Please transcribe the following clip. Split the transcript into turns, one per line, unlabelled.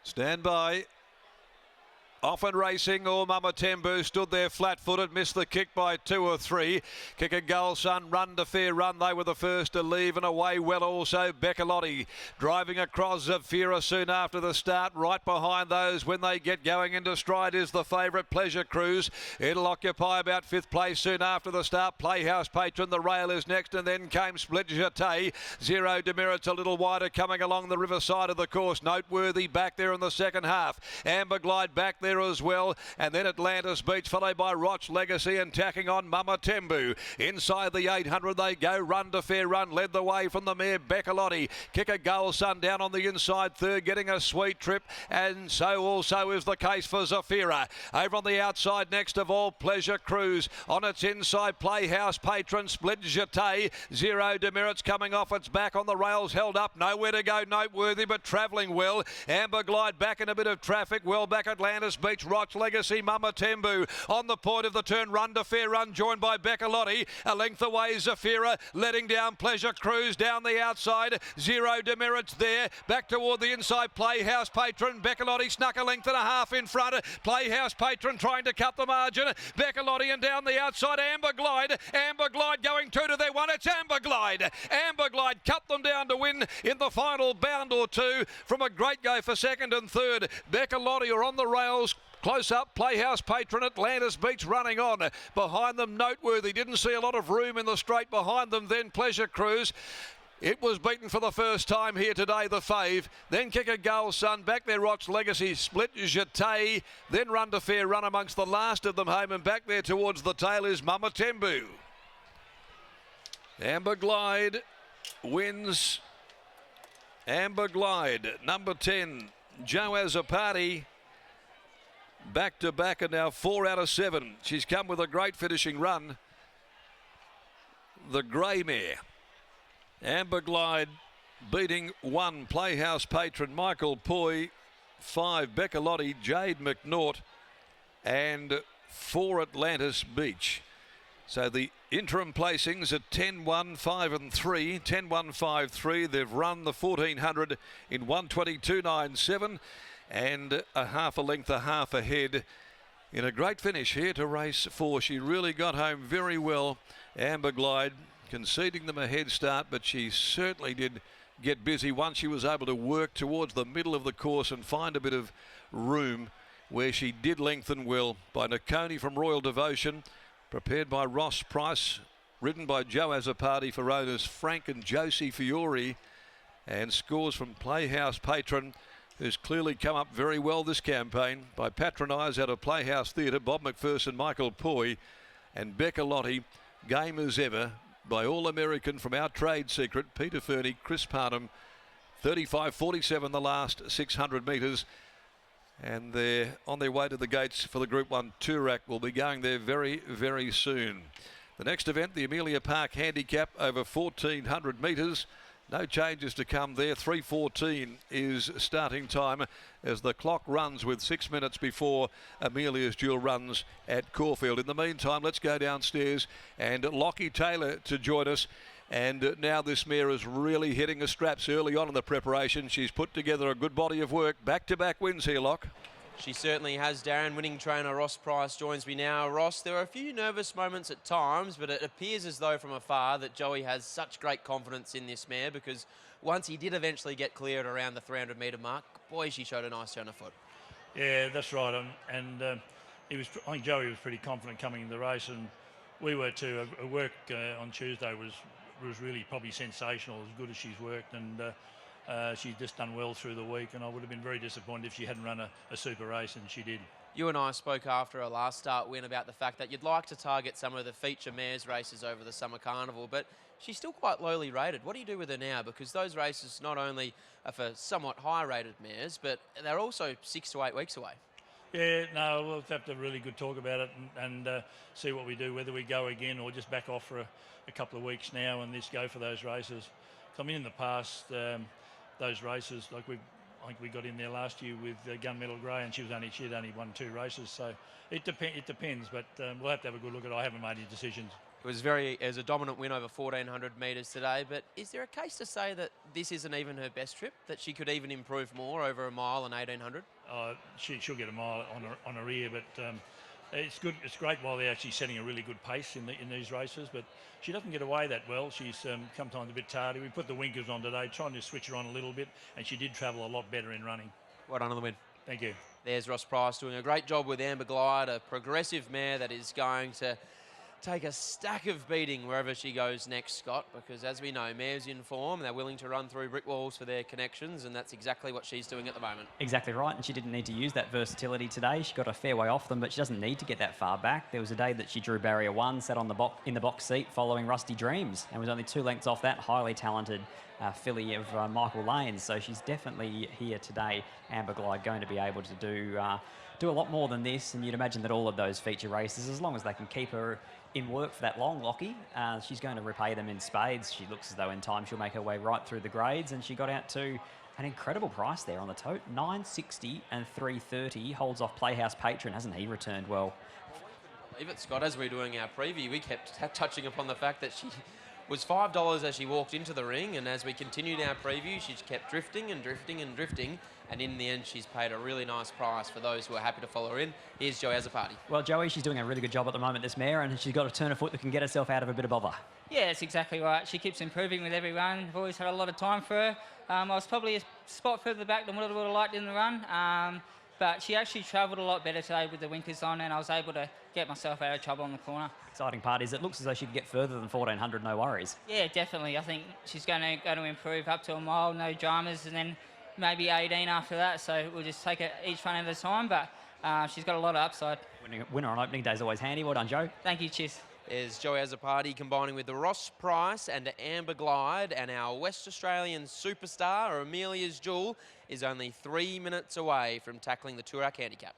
Stand by. Off and racing, or Mama Tembu stood there flat-footed, missed the kick by 2 or 3. Kick a goal, son, run to fair run. They were the first to leave, and away well also Beccalotti. Driving across Zafira soon after the start. Right behind those when they get going into stride is the favourite Pleasure Cruise. It'll occupy about 5th place soon after the start. Playhouse Patron, the rail is next, and then came Split Jete. Zero Demerits a little wider coming along the riverside of the course. Noteworthy back there in the second half. Amber Glide back there as well, and then Atlantis Beach followed by Roch Legacy and tacking on Mama Tembu. Inside the 800 they go, run to fair run, led the way from the mare Beccalotti. Kick a goal, son, down on the inside third, getting a sweet trip, and so also is the case for Zafira. Over on the outside next of all, Pleasure Cruise. On its inside, Playhouse Patron, Split Jete. Zero Demerits coming off its back on the rails, held up, nowhere to go, Noteworthy, but travelling well. Amber Glide back in a bit of traffic, well back Atlantis Beach, Roch Legacy, Mama Tembu on the point of the turn, run to fair run, joined by Beccalotti. A length away, Zafira letting down Pleasure Cruise down the outside. Zero Demerits there, back toward the inside, Playhouse Patron. Beccalotti snuck a length and a half in front. Playhouse Patron trying to cut the margin. Beccalotti and down the outside, Amber Glide. Amber Glide going 2 to their 1. It's Amber Glide. Amber Glide cut them down to win in the final bound or two from a great go for second and third. Beccalotti are on the rails. Close up, Playhouse Patron, Atlantis Beach running on. Behind them, Noteworthy. Didn't see a lot of room in the straight behind them. Then Pleasure Cruise. It was beaten for the first time here today, the fave. Then Kick a Goal, son. Back there, Roch Legacy, Split Jete. Then Run to Fair Run amongst the last of them home. And back there towards the tail is Mama Tembu. Amber Glide wins. Amber Glide, number 10, Joe Azapati. Back to back and now 4 out of 7. She's come with a great finishing run. The grey mare. Amber Glide beating 1 Playhouse Patron, Michael Poi, 5 Beccalotti, Jade McNaught, and 4 Atlantis Beach. So the interim placings are 10-1, 5 and 3, 10-1, 5, 3. They've run the 1400 in 122.97. And a half a length, a half ahead in a great finish here to race 4. She really got home very well, Amber Glide, conceding them a head start, but she certainly did get busy once she was able to work towards the middle of the course and find a bit of room where she did lengthen well by Nakoni from Royal Devotion, prepared by Ross Price, ridden by Joe Azapati for owners Frank and Josie Fiore, and scores from Playhouse Patron, who's clearly come up very well this campaign, by Patronise out of Playhouse Theatre, Bob McPherson, Michael Poi, and Beccalotti, game as ever, by All-American from Our Trade Secret, Peter Fernie, Chris Parnham, 35.47 the last 600 metres. And they're on their way to the gates for the Group 1 Toorak. Will be going there very, very soon. The next event, the Amelia Park Handicap over 1,400 metres. No changes to come there. 3:14 is starting time as the clock runs with 6 minutes before Amelia's duel runs at Caulfield. In the meantime, let's go downstairs and Lockie Taylor to join us. And now this mare is really hitting the straps early on in the preparation. She's put together a good body of work. Back-to-back wins here, Lock.
She certainly has, Darren. Winning trainer Ross Price joins me now. Ross, there are a few nervous moments at times, but it appears as though from afar that Joey has such great confidence in this mare, because once he did eventually get cleared around the 300-metre mark, boy, she showed a nice turn of foot.
Yeah, that's right. And I think Joey was pretty confident coming in the race, and we were too. Her work on Tuesday was really probably sensational, as good as she's worked, and she's just done well through the week, and I would have been very disappointed if she hadn't run a super race, and she did.
You and I spoke after her last start win about the fact that you'd like to target some of the feature mares races over the summer carnival, but she's still quite lowly rated. What do you do with her now? Because those races not only are for somewhat higher rated mares, but they're also 6 to 8 weeks away.
Yeah, no, we'll have to have a really good talk about it and see what we do, whether we go again or just back off for a couple of weeks now and just go for those races. I mean, in the past, those races, like I think we got in there last year with Gunmetal Grey, and she'd only won 2 races, so it depends. But we'll have to have a good look at it. I haven't made any decisions.
It was a dominant win over 1,400 metres today, but is there a case to say that this isn't even her best trip, that she could even improve more over a mile and 1,800?
She'll get a mile on her ear, but it's good. It's great while they're actually setting a really good pace in these races, but she doesn't get away that well. She's sometimes a bit tardy. We put the winkers on today, trying to switch her on a little bit, and she did travel a lot better in running.
Well done on the win.
Thank you.
There's Ross Price doing a great job with Amber Glide, a progressive mare that is going to take a stack of beating wherever she goes next, Scott, because as we know, mares in form, they're willing to run through brick walls for their connections, and that's exactly what she's doing at the moment.
Exactly right, and she didn't need to use that versatility today. She got a fair way off them, but she doesn't need to get that far back. There was a day that she drew barrier 1, sat on in the box seat following Rusty Dreams, and was only 2 lengths off that highly talented filly of Michael Lane. So she's definitely here today, Amber Glide, going to be able to do a lot more than this, and you'd imagine that all of those feature races, as long as they can keep her in work for that long, Lockie, she's going to repay them in spades. She looks as though in time she'll make her way right through the grades, and she got out to an incredible price there on the tote, $9.60 and $3.30. Holds off Playhouse Patron, hasn't he returned well?
Believe it, Scott, as we were doing our preview, we kept touching upon the fact that she was $5 as she walked into the ring, and as we continued our preview, she's kept drifting and drifting and drifting, and in the end, she's paid a really nice price for those who are happy to follow her in. Here's Joey Azzopardi.
Well, Joey, she's doing a really good job at the moment, this mare, and she's got a turn of foot that can get herself out of a bit of bother.
Yeah, that's exactly right. She keeps improving with every run. I've always had a lot of time for her. I was probably a spot further back than what I would have liked in the run, but she actually travelled a lot better today with the winkers on, and I was able to get myself out of trouble on the corner.
Exciting part is it looks as though she could get further than 1,400, no worries.
Yeah, definitely. I think she's going to improve up to a mile, no dramas, and then maybe 18 after that. So we'll just take it each one at a time, but she's got a lot of upside.
Winner on opening day is always handy. Well done, Joe.
Thank you, cheers.
There's Joey Azzopardi combining with the Ross Price and Amber Glide, and our West Australian superstar, Amelia's Jewel, is only 3 minutes away from tackling the Toorak handicap.